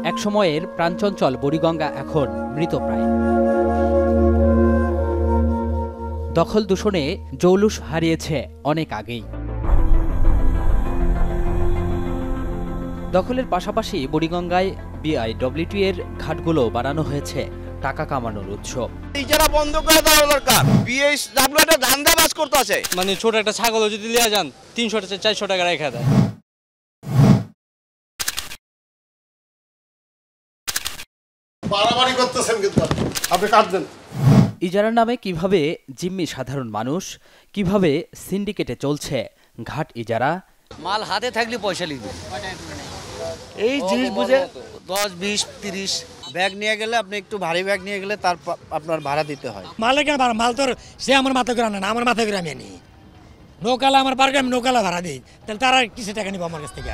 একসময়ের প্রাণচঞ্চল বুড়িগঙ্গা এখন মৃতপ্রায়। দখল দূষণে জৌলুস হারিয়েছে অনেক আগেই। দখলের পাশাপাশি বুড়িগঙ্গায় বিআইডব্লিউটি এর ঘাটগুলো বানানো হয়েছে টাকা কামানোর উৎস। ইজারা বন্ধ করে দেওয়া দরকার। বিএসডব্লিউ এটা ধান্দাবাজ করতেছে। মানে ছোট একটা ছাগল যদি লিয়ে যান 300 থেকে 400 টাকা রেখে দেয়। বাড়াবাড়ি করতেছেন কিন্তু আপনি কাট দেন। ইজারার নামে কিভাবে জিম্মি সাধারণ মানুষ, কিভাবে সিন্ডিকেটে চলছে ঘাট ইজারা। মাল হাতে থাকলে পয়সা লিখবে, এই জিনিস বুঝে 10, 20, 30 ব্যাগ নিয়ে গেলে, আপনি একটু ভারী ব্যাগ নিয়ে গেলে তার আপনার ভাড়া দিতে হয়। মালে কেন ভাড়া? মাল তোর সে আমার মাথা করে আনে না, আমার মাথা করে আমি আনি। নৌকালা আমার পার্কে আমি নৌকালা ভাড়া দিই, তাহলে তারা কিসে টাকা নিব আমার কাছ থেকে?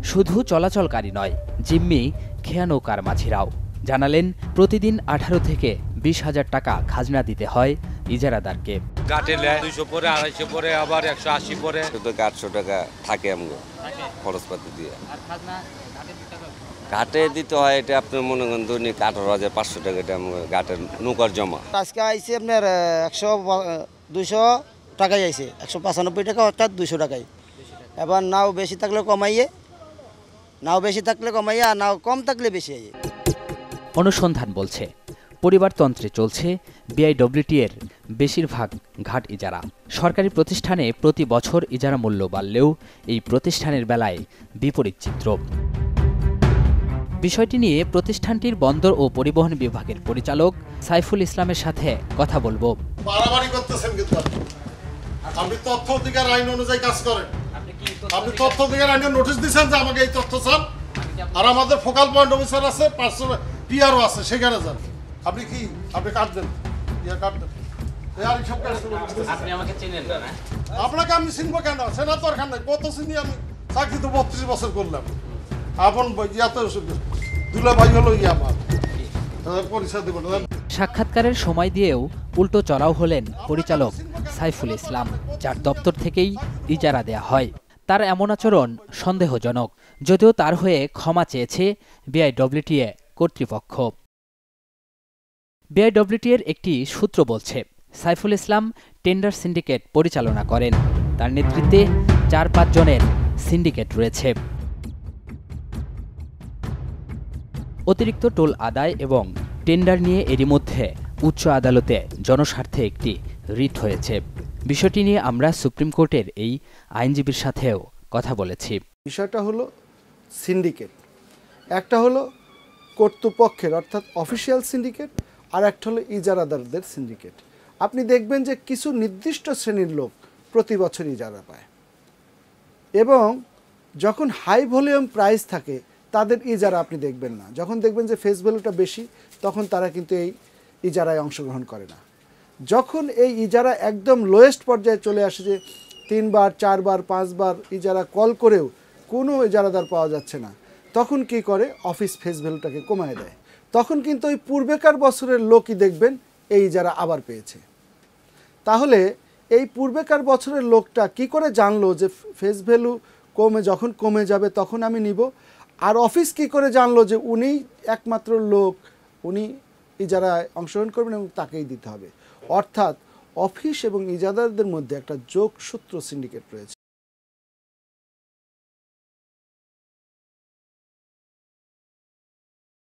শুধু চলাচলকারী নয়, জিম্মি খেয়া নৌকার মাঝিরাও জানালেন প্রতিদিন 18 থেকে 20,000 টাকা খাজনা দিতে হয় ইজারাদারকে। ঘাটে 200 পরে, 250 পরে, আবার 180 পরে, শুধু 800 টাকা থাকে আমগো খরচপাতি দিয়ে। ঘাটে দিতে হয়, এটা আপনার মনে করেন দৈনিক 18,500 টাকা, এটা ঘাটের নৌকার জমা। আজকে আইসি আপনার 200 টাকাই আইসে, 195 টাকা অর্থাৎ 200 টাকায়। এবার নাও বেশি থাকলে কমাইয়ে, নাও বেশি থাকলে কমাইয়ে, আর নাও কম থাকলে বেশি আইয়ে। অনুসন্ধান বলছে পরিবারতন্ত্রে চলছে বিআইডব্লিউটি এর বেশিরভাগ ঘাট ইজারা। সরকারি প্রতিষ্ঠানে প্রতি বছর ইজারা মূল্য বাড়লেও এই প্রতিষ্ঠানের বেলায় বিপরীত চিত্র। বিষয়টি নিয়ে প্রতিষ্ঠানটির বন্দর ও পরিবহন বিভাগের পরিচালক সাইফুল ইসলামের সাথে কথা বলবো। বাড়াবাড়ি করতেছেন কিন্তু আপনি তথ্য অধিকার আইন অনুযায়ী কাজ করেন। আপনি তথ্য অধিকার আইনে নোটিশ দিয়েছেন যে আমাকে এই তথ্য চান, আর আমাদের ফোকাল পয়েন্ট অফিসার আছে, পার্সোনাল পিআরও আছে, সেখানে যান। আপনি কি আপনি কাট দেন, কাট দেন। আপনি আমাকে চিনেন না? আপনাকে আমি চিনবো কেন? সেটা দরকার নাই, কত চিনি আমি, চাকরি তো 32 বছর করলাম। আপন ইয়াতে দুলা ভাই হলো আমার পরিচয় দেব। সাক্ষাৎকারের সময় দিয়েও উল্টো চড়াও হলেন পরিচালক সাইফুল ইসলাম, যার দপ্তর থেকেই ইজারা দেয়া হয়। তার এমন আচরণ সন্দেহজনক, যদিও তার হয়ে ক্ষমা চেয়েছে বিআইডব্লিউটি কর্তৃপক্ষ। বিআইডব্লিউটি এর একটি সূত্র বলছে সাইফুল ইসলাম টেন্ডার সিন্ডিকেট পরিচালনা করেন। তার নেতৃত্বে 4-5 জনের সিন্ডিকেট রয়েছে। অতিরিক্ত টোল আদায় এবং টেন্ডার নিয়ে এরই মধ্যে উচ্চ আদালতে জনস্বার্থে একটি রিট হয়েছে। বিষয়টি নিয়ে আমরা সুপ্রিম কোর্টের এই আইনজীবীর সাথেও কথা বলেছি। বিষয়টা হলো সিন্ডিকেট, একটা হলো কর্তৃপক্ষের অর্থাৎ অফিসিয়াল সিন্ডিকেট, আর একটা হলো ইজারাদারদের সিন্ডিকেট। আপনি দেখবেন যে কিছু নির্দিষ্ট শ্রেণীর লোক প্রতি বছর ইজারা পায়, এবং যখন হাই ভলিউম প্রাইস থাকে তাদের ইজারা আপনি দেখবেন না। যখন দেখবেন যে ফেস ভ্যালুটা বেশি, তখন তারা কিন্তু এই ইজারায় অংশগ্রহণ করে না। যখন এই ইজারা একদম লোয়েস্ট পর্যায়ে চলে আসে, যে 3 বার 4 বার 5 বার ইজারা কল করেও কোনো ইজারাদার পাওয়া যাচ্ছে না, তখন কি করে? অফিস ফেস ভ্যালুটাকে কমায় দেয়। তখন কিন্তু ওই পূর্বেকার বছরের লোকই দেখবেন এই ইজারা আবার পেয়েছে। তাহলে এই পূর্বেকার বছরের লোকটা কি করে জানলো যে ফেস ভ্যালু যখন কমে যাবে তখন আমি নিব? আর অফিস কি করে জানলো যে উনি একমাত্র লোক, উনি ইজারায় অংশগ্রহণ করবেন এবং তাকেই দিতে হবে? অর্থাৎ অফিস এবং ইজারাদারদের মধ্যে একটা যোগসূত্র সিন্ডিকেট রয়েছে।